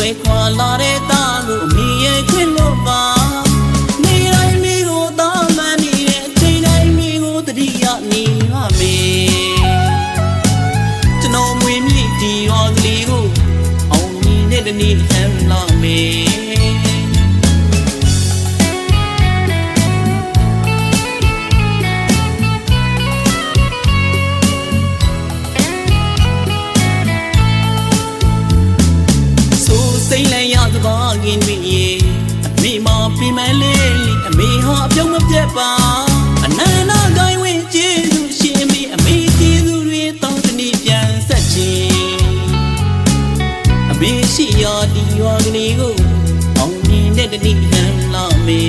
ွယ်ခွာလာတဲ့သားကိုအမေရဲ့ခွင့်လို့ပါနေတိုင်းမိကိုသားမှန်နေတဲ့အချိန်တိုင်းမိကိုတတိယနေပါမယ်ကျွန်တော်မွေးမြင့်ဒီရွာကလေးကိုအောင်မြင်တဲ့နေ့ဟန်လာမယ်စိတ်လည်းရသဘာခင်တွေအမေမပြမလေးအမေဟာအပြုံးမပြတ်ပါအနန္တတိုင်းဝင်ကျေးဇူးရှင်မေအမေကျေးဇူးတွေတောင်းတနည်းပြန်ဆက်ခြင်းအမေရှိရာဒီရွာကလေးကိုအောင်မြင်တဲ့တနည်းဟန်လာမေ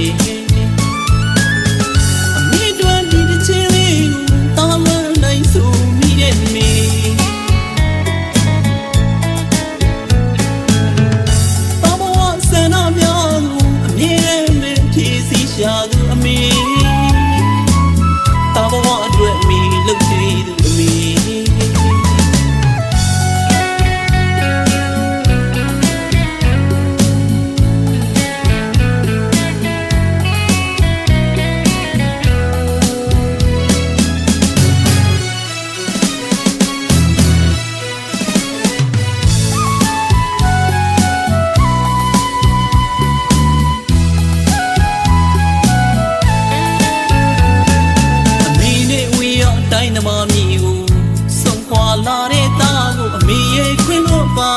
အမေတို့ဒီတစ်ချင်းလေးကိုတောင်းလို့နိုင်ဆိုမိတဲ့မေရှာသူအမေတာဘဝအတွက်အမေလှုပ်သေးသူအမေတိုင်းနမမီကိုဆုံးခွာလာတဲ့သားကိုအမေရဲ့ခွင့်လို့ပါ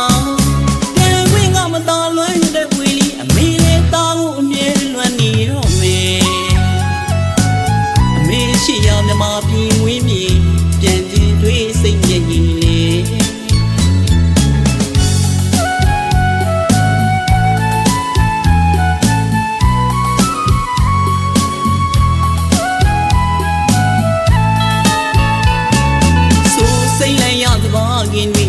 ပြန်ခွင့်ကမတော်လွမ်းတဲ့ဝီလီအမေရဲ့သားကိုအမြဲလွမ်းနေတော့မယ်အမေရှိရာမြမပြည်ဝင်းမြေပြန်ချင်းတွေးစိတ်ညစ်ကြီးလေခင်တွေ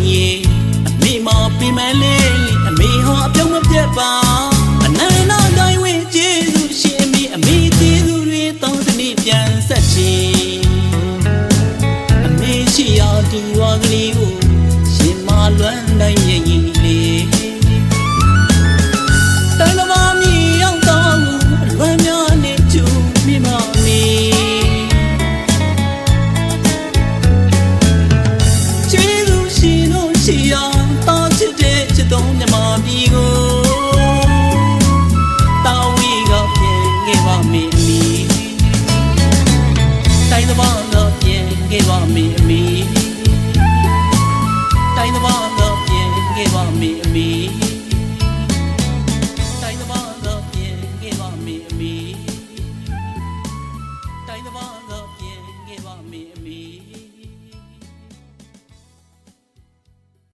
အမေမပြမလေးအမေဟာအပြုံးမပြတ်ပါအနန္တတိုင်းဝင်ကျေးဇူးရှင်မေအမေကျေးဇူးတွေတောင်းတနည်းပြန်ဆက်ခြင်းအမေရှိရာဒီရွာကလေးကိုရှင်မလွမ်းတိုင်းရဲ့ရင်လေးတိုင်းတော်မီရောက်တော့လွမ်းများနေချူမိမမေရှိရာတာချစ်တဲ့ချစ်တော်မြမပြည်ကိုတာဝီကပြန်ခဲ့ပါမေ